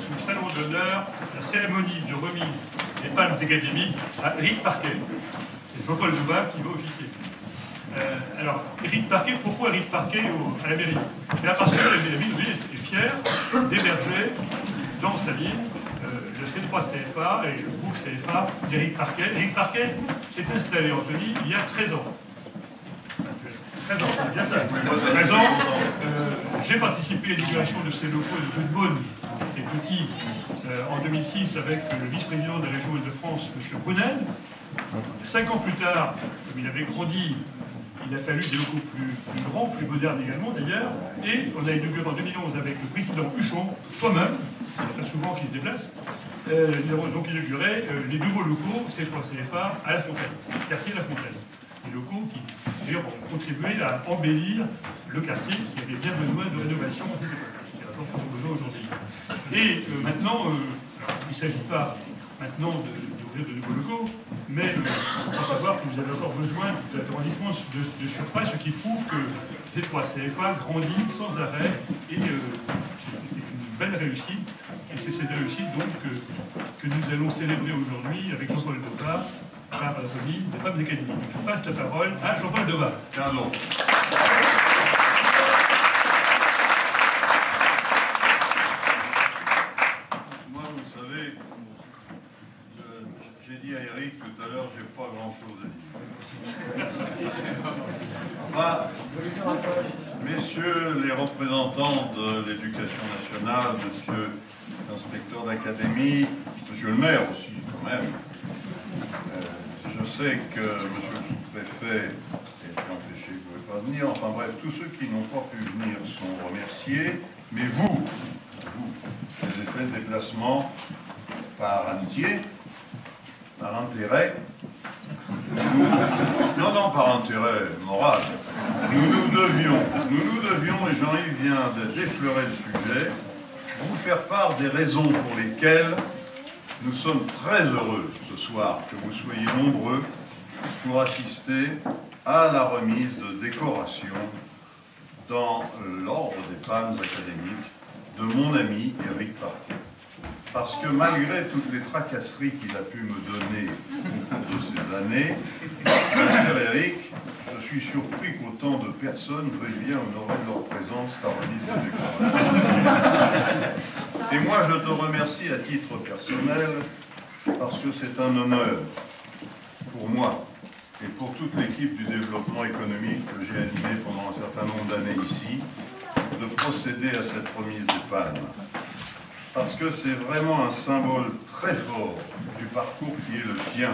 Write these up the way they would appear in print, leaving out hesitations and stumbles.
sous le salon d'honneur la cérémonie de remise des palmes académiques à Éric Parquet. C'est Jean-Paul Doubat qui va officier. Alors, Éric Parquet, pourquoi Éric Parquet à la mairie? Parce que la mairie est fière d'héberger dans sa ville le C3 CFA et le groupe CFA d'Éric Parquet. Éric Parquet s'est installé, Anthony, il y a 13 ans. 13 ans, c'est bien ça. 13 ans, j'ai participé à l'inauguration de ces locaux de Rudebeune, qui étaient petits, en 2006 avec le vice-président de la région Île-de-France, M. Brunel. 5 ans plus tard, comme il avait grandi, il a fallu des locaux plus grands, plus modernes également d'ailleurs, et on a inauguré en 2011 avec le président Huchon, soi-même, c'est pas souvent qu'il se déplace, nous avons donc inauguré les nouveaux locaux C3 CFA à La Fontaine, quartier La Fontaine. Des locaux qui, d'ailleurs, ont contribué à embellir le quartier qui avait bien besoin de rénovation à cette époque, qui a encore besoin aujourd'hui. Et maintenant, il ne s'agit pas maintenant d'ouvrir de nouveaux locaux, mais il faut savoir que vous avez encore besoin d'agrandissement de surface, ce qui prouve que C3 CFA grandit sans arrêt, et c'est une belle réussite. Et c'est cette réussite donc que nous allons célébrer aujourd'hui avec Jean-Paul Doubat par la remise des palmes académiques. Je passe la parole à Jean-Paul Doubat. Pardon. Moi, vous savez, j'ai dit à Eric tout à l'heure, j'ai pas grand-chose à dire. Enfin, messieurs les représentants de l'éducation nationale, monsieur l'inspecteur d'académie, monsieur le maire aussi, quand même. Je sais que monsieur le sous-préfet est empêché, vous ne pouvez pas venir. Enfin bref, tous ceux qui n'ont pas pu venir sont remerciés. Mais vous avez fait le déplacement par amitié, par intérêt. Non, par intérêt moral. Nous devions, et Jean-Yves vient d'effleurer le sujet, vous faire part des raisons pour lesquelles nous sommes très heureux ce soir que vous soyez nombreux pour assister à la remise de décoration dans l'ordre des palmes académiques de mon ami Éric Parquet. Parce que malgré toutes les tracasseries qu'il a pu me donner au cours de ces années, mon cher Éric, je suis surpris qu'autant de personnes veuillent bien honorer de leur présence ta remise de décoration. Et moi, je te remercie à titre personnel parce que c'est un honneur pour moi et pour toute l'équipe du développement économique que j'ai animé pendant un certain nombre d'années ici, de procéder à cette remise des palmes. Parce que c'est vraiment un symbole très fort du parcours qui est le tien.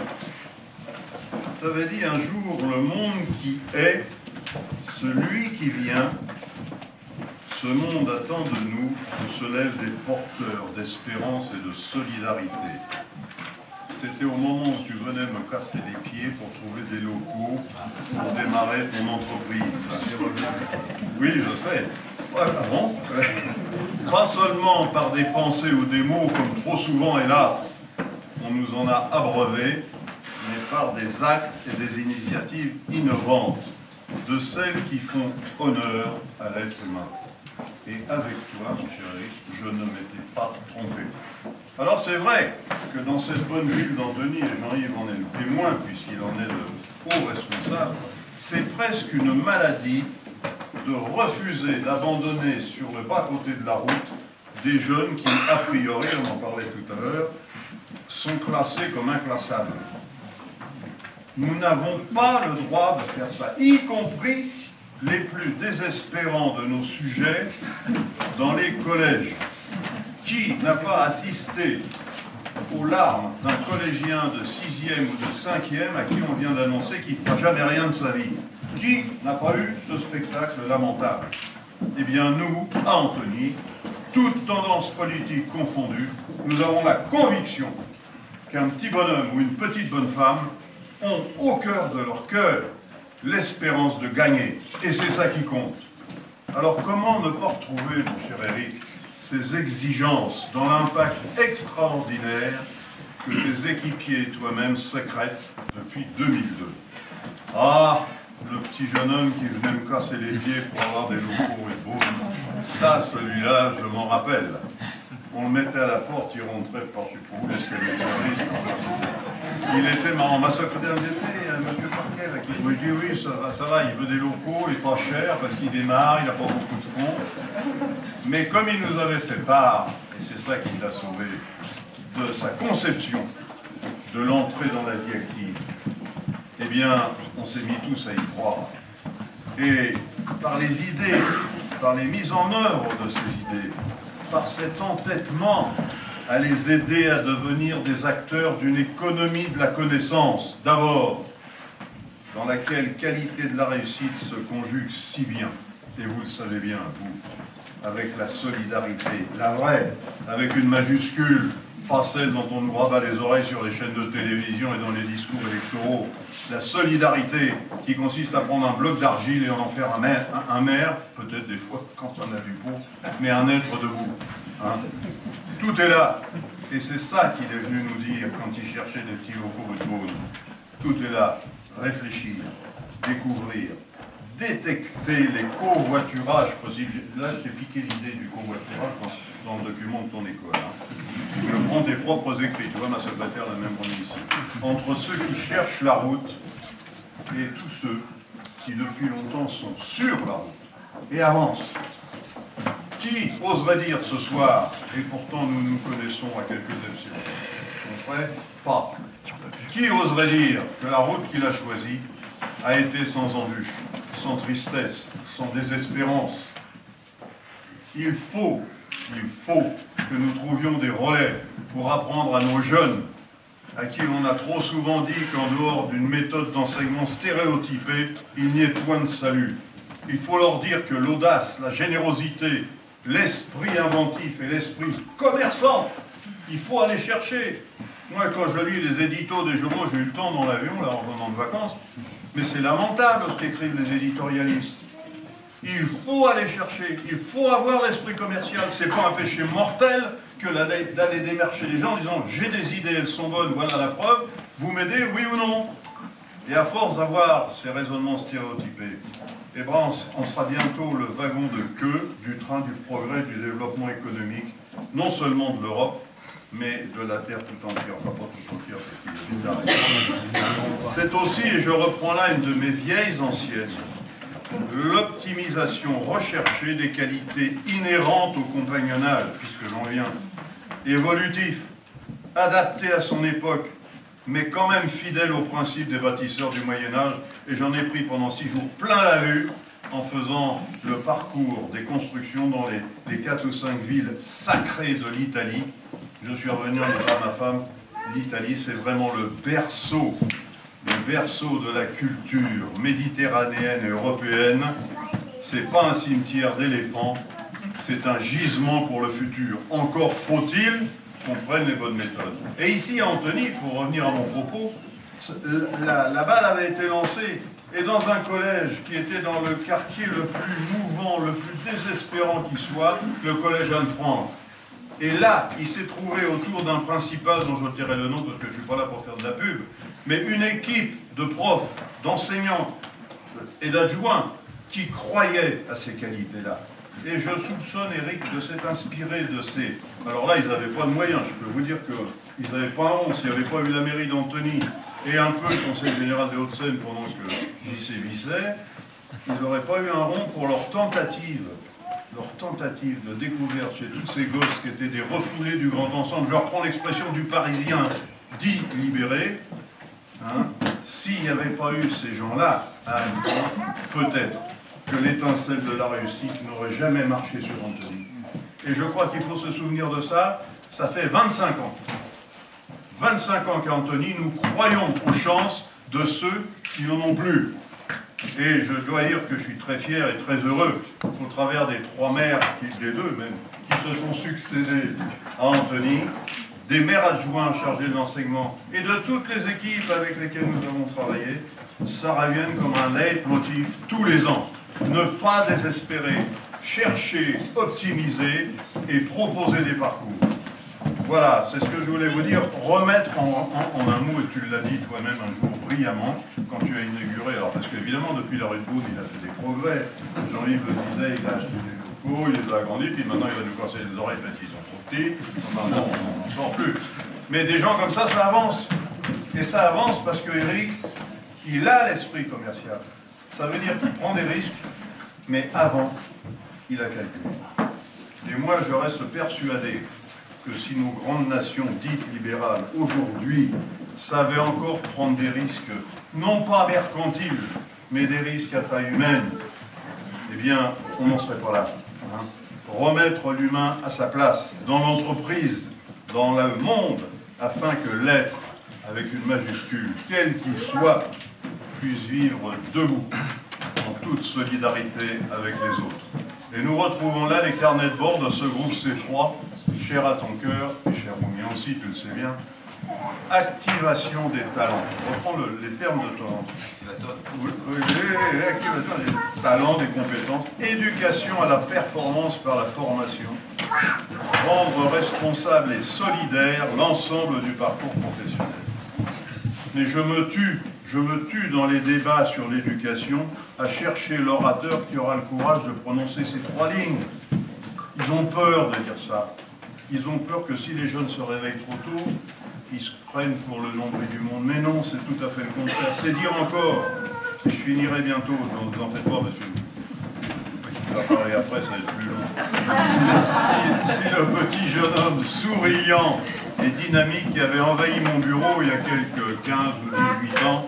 Tu avais dit un jour, le monde qui est, celui qui vient, ce monde attend de nous que se lèvent des porteurs d'espérance et de solidarité. C'était au moment où tu venais me casser les pieds pour trouver des locaux pour démarrer ton entreprise. Oui, je sais. Voilà, bon. Pas seulement par des pensées ou des mots, comme trop souvent, hélas, on nous en a abreuvé, mais par des actes et des initiatives innovantes, de celles qui font honneur à l'être humain. Et avec toi, mon chéri, je ne m'étais pas trompé. Alors c'est vrai que dans cette bonne ville d'Antony, et Jean-Yves en est le témoin, puisqu'il en est le haut responsable, c'est presque une maladie de refuser d'abandonner sur le bas-côté de la route des jeunes qui, a priori, on en parlait tout à l'heure, sont classés comme inclassables. Nous n'avons pas le droit de faire ça, y compris les plus désespérants de nos sujets dans les collèges. Qui n'a pas assisté aux larmes d'un collégien de 6e ou de 5e à qui on vient d'annoncer qu'il ne fera jamais rien de sa vie? Qui n'a pas eu ce spectacle lamentable? Eh bien nous, à Antony, toutes tendances politiques confondues, nous avons la conviction qu'un petit bonhomme ou une petite bonne femme ont au cœur de leur cœur l'espérance de gagner. Et c'est ça qui compte. Alors comment ne pas retrouver, mon cher Éric, ces exigences dans l'impact extraordinaire que tes équipiers et toi-même sécrètent depuis 2002. Ah, le petit jeune homme qui venait me casser les pieds pour avoir des locaux et beaux, ça, celui-là, je m'en rappelle. on le mettait à la porte, il rentrait par-dessus l'escalier de service. Il était marrant. Ma secrétaire me disait, M. Parquet, là, qui me dit, oui, ça va, il veut des locaux, il n'est pas cher, parce qu'il démarre, il n'a pas beaucoup de fonds. Mais comme il nous avait fait part, et c'est ça qui l'a sauvé, de sa conception de l'entrée dans la vie active, eh bien, on s'est mis tous à y croire. Et par les idées, par les mises en œuvre de ces idées, par cet entêtement à les aider à devenir des acteurs d'une économie de la connaissance, d'abord, dans laquelle qualité de la réussite se conjugue si bien, et vous le savez bien, vous, avec la solidarité, la vraie, avec une majuscule, pas celle dont on nous rabat les oreilles sur les chaînes de télévision et dans les discours électoraux, la solidarité qui consiste à prendre un bloc d'argile et en faire un maire, peut-être des fois quand on a du beau, mais un être debout. Hein. Tout est là. Et c'est ça qu'il est venu nous dire quand il cherchait des petits locaux de Beaune. Tout est là. Réfléchir, découvrir, détecter les covoiturages possibles. Là, je t'ai piqué l'idée du covoiturage dans le document de ton école. Hein. Je prends tes propres écrits. Tu vois, ma secrétaire l'a même remis ici. Entre ceux qui cherchent la route et tous ceux qui, depuis longtemps, sont sur la route et avancent. Qui oserait dire ce soir, et pourtant nous nous connaissons à quelques exceptions, on ferait pas. Qui oserait dire que la route qu'il a choisie a été sans embûche, sans tristesse, sans désespérance? Il faut que nous trouvions des relais pour apprendre à nos jeunes, à qui on a trop souvent dit qu'en dehors d'une méthode d'enseignement stéréotypée, il n'y ait point de salut. Il faut leur dire que l'audace, la générosité, l'esprit inventif et l'esprit commerçant, il faut aller chercher. Moi, quand je lis les éditos des journaux, j'ai eu le temps dans l'avion, là, en revenant de vacances, mais c'est lamentable ce qu'écrivent les éditorialistes. Il faut aller chercher, il faut avoir l'esprit commercial. C'est pas un péché mortel que d'aller démarcher les gens en disant « j'ai des idées, elles sont bonnes, voilà la preuve, vous m'aidez, oui ou non ?» Et à force d'avoir ces raisonnements stéréotypés, eh ben, on sera bientôt le wagon de queue du train du progrès, du développement économique, non seulement de l'Europe, mais de la Terre tout entière. Enfin, pas tout entière, parce qu'il y a des C'est aussi, et je reprends là une de mes vieilles anciennes, l'optimisation recherchée des qualités inhérentes au compagnonnage, puisque j'en viens, évolutif, adapté à son époque, mais quand même fidèle aux principes des bâtisseurs du Moyen-Âge, et j'en ai pris pendant 6 jours plein la vue en faisant le parcours des constructions dans les 4 ou 5 villes sacrées de l'Italie. Je suis revenu en disant à ma femme, l'Italie c'est vraiment le berceau de la culture méditerranéenne et européenne. C'est pas un cimetière d'éléphants, c'est un gisement pour le futur. Encore faut-il qu'on prenne les bonnes méthodes. Et ici à Antony, pour revenir à mon propos, la balle avait été lancée, et dans un collège qui était dans le quartier le plus mouvant, le plus désespérant qui soit, le collège Anne-Franck. Et là, il s'est trouvé autour d'un principal, dont je tairai le nom parce que je ne suis pas là pour faire de la pub, mais une équipe de profs, d'enseignants et d'adjoints qui croyaient à ces qualités-là. Et je soupçonne Eric de s'être inspiré de ces... Alors là, ils n'avaient pas de moyens, je peux vous dire qu'ils n'avaient pas un rond. S'il n'y avait pas eu la mairie d'Antony et un peu le Conseil général des Hauts-de-Seine pendant que j'y sévissais, ils n'auraient pas eu un rond pour leur tentative de découverte chez tous ces gosses qui étaient des refoulés du grand ensemble. Je reprends l'expression du Parisien dit libéré. Hein, s'il n'y avait pas eu ces gens-là, peut-être que l'étincelle de la réussite n'aurait jamais marché sur Antony. Et je crois qu'il faut se souvenir de ça. Ça fait 25 ans. 25 ans qu'à Antony, nous croyons aux chances de ceux qui n'en ont plus. Et je dois dire que je suis très fier et très heureux, au travers des 3 maires, des 2 même, qui se sont succédés à Antony, des maires adjoints chargés de l'enseignement et de toutes les équipes avec lesquelles nous avons travaillé, ça revienne comme un leitmotiv tous les ans. Ne pas désespérer, chercher, optimiser et proposer des parcours. Voilà, c'est ce que je voulais vous dire. Remettre en un mot, et tu l'as dit toi-même un jour brillamment, quand tu as inauguré, alors parce qu'évidemment, depuis la rue de Beaune, il a fait des progrès. Jean-Yves le disait, il a acheté des locaux, il les a agrandis, puis maintenant il va nous casser les oreilles parce qu'ils sont trop Petit, enfin bon, on n'en sort plus. Mais des gens comme ça avance. Et ça avance parce que Éric, il a l'esprit commercial. Ça veut dire qu'il prend des risques, mais avant, il a calculé. Et moi, je reste persuadé que si nos grandes nations dites libérales, aujourd'hui, savaient encore prendre des risques, non pas mercantiles, mais des risques à taille humaine, eh bien, on n'en serait pas là. Hein. Remettre l'humain à sa place, dans l'entreprise, dans le monde, afin que l'être, avec une majuscule, quel qu'il soit, puisse vivre debout, en toute solidarité avec les autres. Et nous retrouvons là les carnets de bord de ce groupe C3, cher à ton cœur, et cher au mien aussi, tu le sais bien. Activation des talents. On reprend les termes de talent. Activation des talents, des compétences. Éducation à la performance par la formation. Rendre responsable et solidaire l'ensemble du parcours professionnel. Mais je me tue dans les débats sur l'éducation à chercher l'orateur qui aura le courage de prononcer ces 3 lignes. Ils ont peur de dire ça. Ils ont peur que si les jeunes se réveillent trop tôt, ils se prennent pour le nombril du monde. Mais non, c'est tout à fait le contraire. C'est dire encore, je finirai bientôt, ne vous en faites pas, monsieur. On va parler après, ça va être plus long. Si le petit jeune homme souriant et dynamique qui avait envahi mon bureau il y a quelques 15 ou 18 ans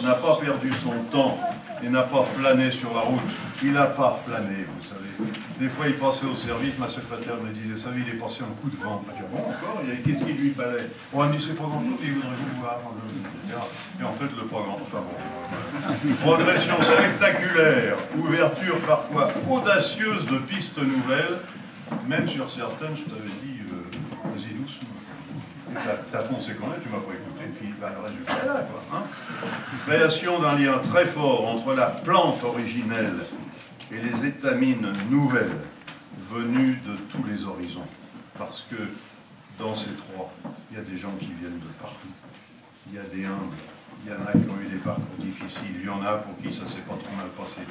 n'a pas perdu son temps et n'a pas flâné sur la route. Il n'a pas flâné, vous savez. Des fois, il passait au service, ma secrétaire me disait, ça, il est passé un coup de vent. Je dis, bon, encore, qu'est-ce qu'il lui fallait? On me dit, c'est pas grand-chose, il voudrait vous voir. Et en fait, le programme, enfin bon. Progression spectaculaire, ouverture parfois audacieuse de pistes nouvelles, même sur certaines, je t'avais dit, vas-y doucement. T'as foncé quand même, tu m'as pas écouté, puis bah, le résultat est là, quoi. Hein. Création d'un lien très fort entre la plante originelle et les étamines nouvelles venues de tous les horizons. Parce que dans ces 3, il y a des gens qui viennent de partout. Il y a des humbles, il y en a qui ont eu des parcours difficiles, il y en a pour qui ça s'est pas trop mal passé.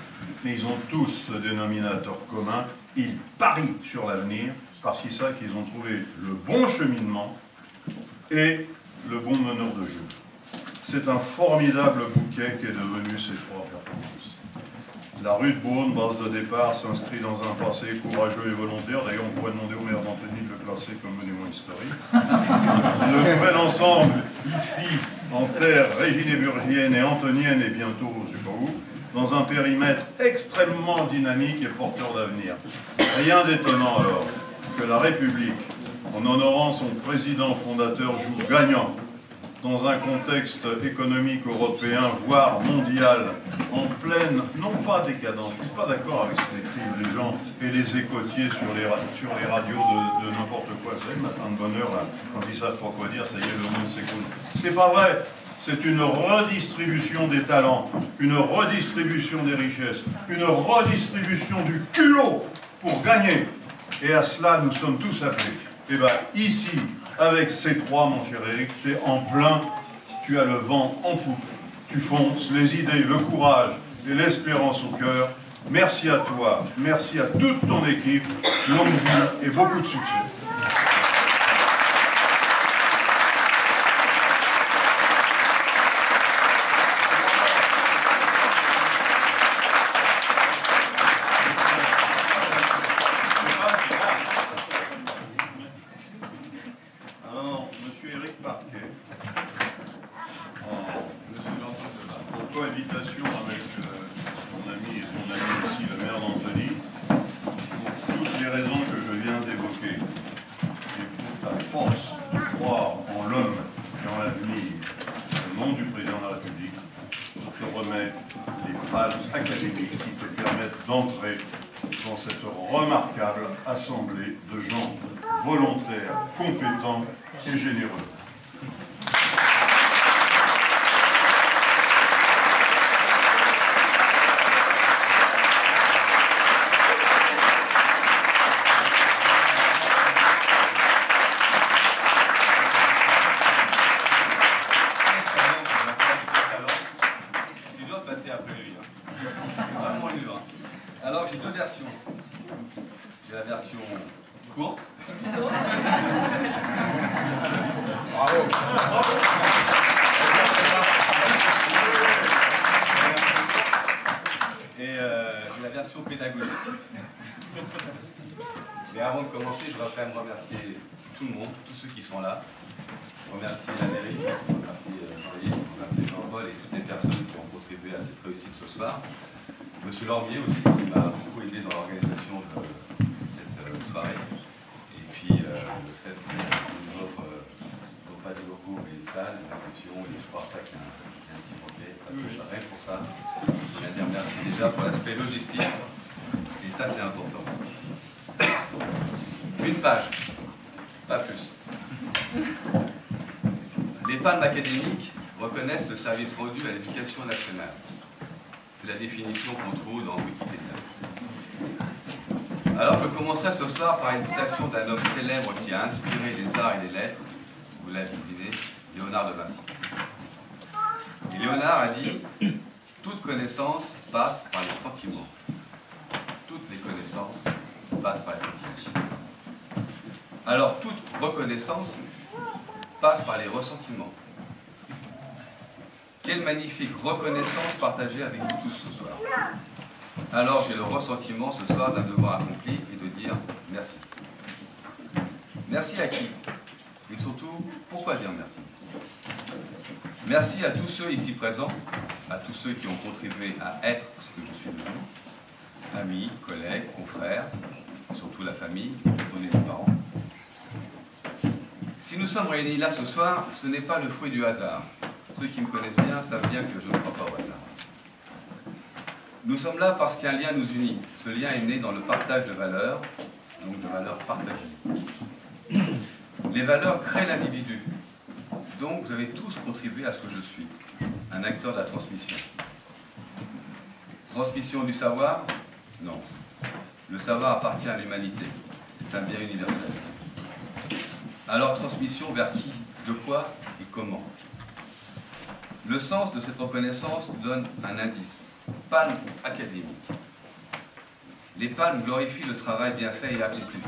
Mais ils ont tous ce dénominateur commun, ils parient sur l'avenir, parce qu'ils savent qu'ils ont trouvé le bon cheminement et le bon meneur de jeu. C'est un formidable bouquet qui est devenu ces 3 performances. La rue de Beaune, base de départ, s'inscrit dans un passé courageux et volontaire. D'ailleurs, on pourrait demander au maire d'Antony de le classer comme monument historique. Le nouvel ensemble, ici, en terre réginéburgienne et antonienne, et bientôt, je ne sais pas où, dans un périmètre extrêmement dynamique et porteur d'avenir. Rien d'étonnant alors que la République, en honorant son président fondateur, joue gagnant dans un contexte économique européen, voire mondial, en pleine, non pas décadence, je ne suis pas d'accord avec ce qu'écrivent les gens et les écotiers sur les radios de n'importe quoi. Vous savez, le matin de bonne heure, là, quand ils savent pas quoi dire, ça y est, le monde s'écoule. C'est pas vrai. C'est une redistribution des talents, une redistribution des richesses, une redistribution du culot pour gagner. Et à cela, nous sommes tous appelés. Et bien, ici, avec ces 3, mon cher Éric, tu es en plein, tu as le vent en poupe, tu fonces, les idées, le courage et l'espérance au cœur. Merci à toi, merci à toute ton équipe, longue vie et beaucoup de succès. Assemblée de gens volontaires, compétents et généreux. Tu dois passer après lui. Vraiment lui. Alors j'ai 2 versions. J'ai la version courte Et la version pédagogique. Mais avant de commencer, je voudrais quand même remercier tout le monde, tous ceux qui sont là. Remercier la mairie, remercier Jean-Yves, remercier Jean-Paul et toutes les personnes qui ont contribué à cette réussite ce soir. Monsieur Lormier aussi, qui m'a beaucoup aidé dans l'organisation de cette soirée. Et puis le fait qu'on nous offre non pas des locaux, mais une salle, une réception, et je crois pas qu'il y a un petit bouquet, ça touche rien pour ça. Je voudrais dire merci déjà pour l'aspect logistique. Et ça, c'est important. Une page, pas plus. Les palmes académiques reconnaissent le service rendu à l'éducation nationale. C'est la définition qu'on trouve dans Wikipédia. Alors je commencerai ce soir par une citation d'un homme célèbre qui a inspiré les arts et les lettres, vous l'avez deviné, Léonard de Vinci. Et Léonard a dit « Toute connaissance passe par les sentiments. Toutes les connaissances passent par les sentiments. » Alors toute reconnaissance passe par les ressentiments. Quelle magnifique reconnaissance partagée avec vous tous ce soir. Alors j'ai le ressentiment ce soir d'un devoir accompli et de dire merci. Merci à qui? Et surtout, pourquoi dire merci? Merci à tous ceux ici présents, à tous ceux qui ont contribué à être ce que je suis devenu, amis, collègues, confrères, surtout la famille, donnez les parents. Si nous sommes réunis là ce soir, ce n'est pas le fruit du hasard. Ceux qui me connaissent bien savent bien que je ne crois pas au hasard. Nous sommes là parce qu'un lien nous unit. Ce lien est né dans le partage de valeurs, donc de valeurs partagées. Les valeurs créent l'individu. Donc vous avez tous contribué à ce que je suis, un acteur de la transmission. Transmission du savoir? Non. Le savoir appartient à l'humanité. C'est un bien universel. Alors transmission vers qui, de quoi et comment? Le sens de cette reconnaissance nous donne un indice. Palme académique. Les palmes glorifient le travail bien fait et accompli.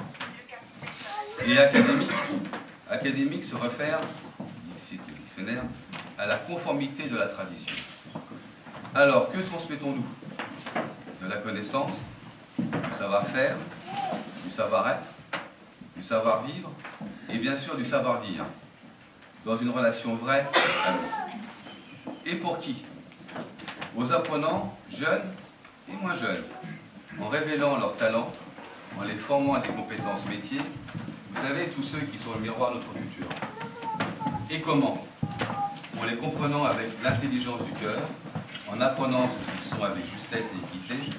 Et académique se réfère, ici le dictionnaire, à la conformité de la tradition. Alors, que transmettons-nous? De la connaissance, du savoir-faire, du savoir-être, du savoir-vivre, et bien sûr du savoir-dire, dans une relation vraie à l'autre. Et pour qui? Aux apprenants, jeunes et moins jeunes, en révélant leurs talents, en les formant à des compétences métiers, vous savez, tous ceux qui sont le miroir de notre futur. Et comment? En les comprenant avec l'intelligence du cœur, en apprenant ce qu'ils sont avec justesse et équité.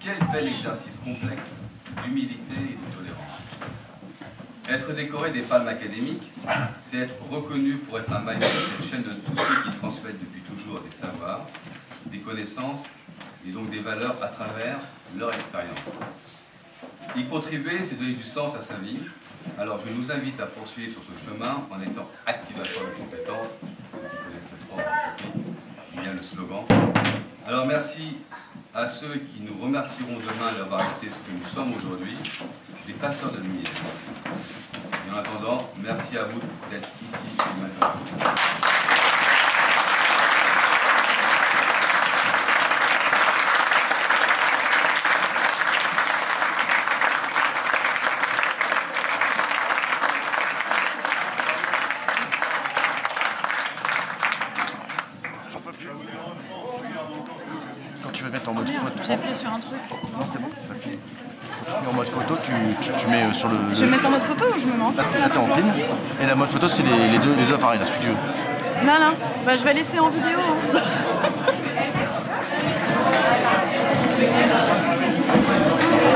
Quel bel exercice complexe d'humilité et de tolérance. Être décoré des palmes académiques, c'est être reconnu pour être un maillon de cette chaîne de tous ceux qui transmettent depuis toujours des savoirs, des connaissances et donc des valeurs à travers leur expérience. Y contribuer, c'est donner du sens à sa vie. Alors je nous invite à poursuivre sur ce chemin en étant activateurs de compétences. Ceux qui connaissent ce sport ont compris, il y a le slogan. Alors merci à ceux qui nous remercieront demain d'avoir été ce que nous sommes aujourd'hui, les passeurs de lumière. Et en attendant, merci à vous d'être ici et maintenant. Quand tu veux mettre en mode photo, J'ai appuyé sur un truc. non c'est bon, ça fait. Quand tu mets en mode photo, tu mets sur le. Je vais me mettre en mode photo ou je me mets en photo? Là t'es en film, et la mode photo c'est les deux appareils, là, ce que tu veux. Non, non, bah, je vais laisser en vidéo. Hein.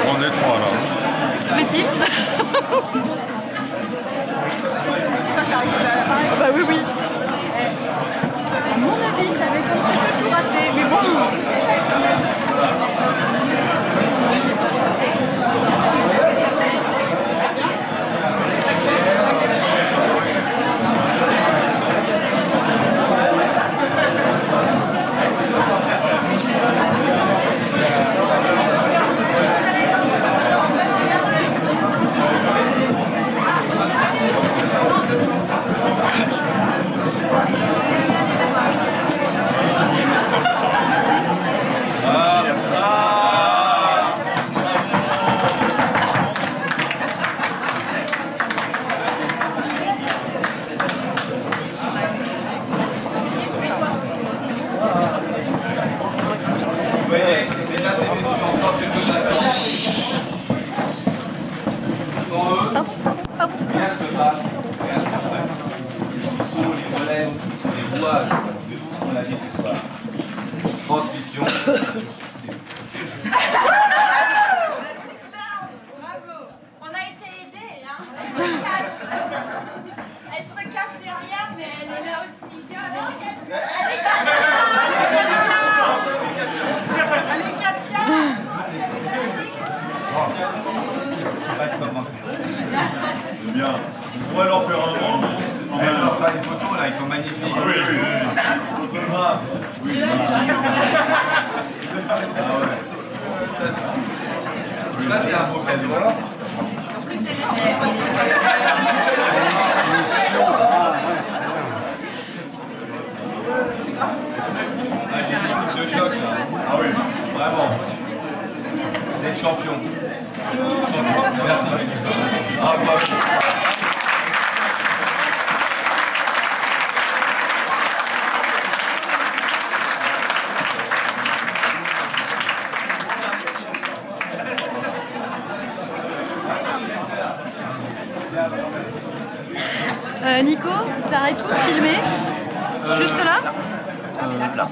On est trois là. Petit. Bah oui, oui. À mon avis, ça va être un petit peu tout raté, mais bon. tatouage de tout ce qu'on a dit ce soir. Transmission. On a été aidés, hein. Elle se cache derrière, mais elle est là aussi. Allez, Katia. C'est bien. On pourrait leur faire un monde. On va leur faire une photo là, ils sont magnifiques. Ah oui, oui, oui. Photographe. Oui, Ça c'est un beau cadeau. En plus, elle est Ah, j'ai mis une coupe de choc là. ah oui. Vraiment. Vous êtes champion. Merci. Ah, bravo. Nico, t'arrêtes tout de filmer? Juste là? Là.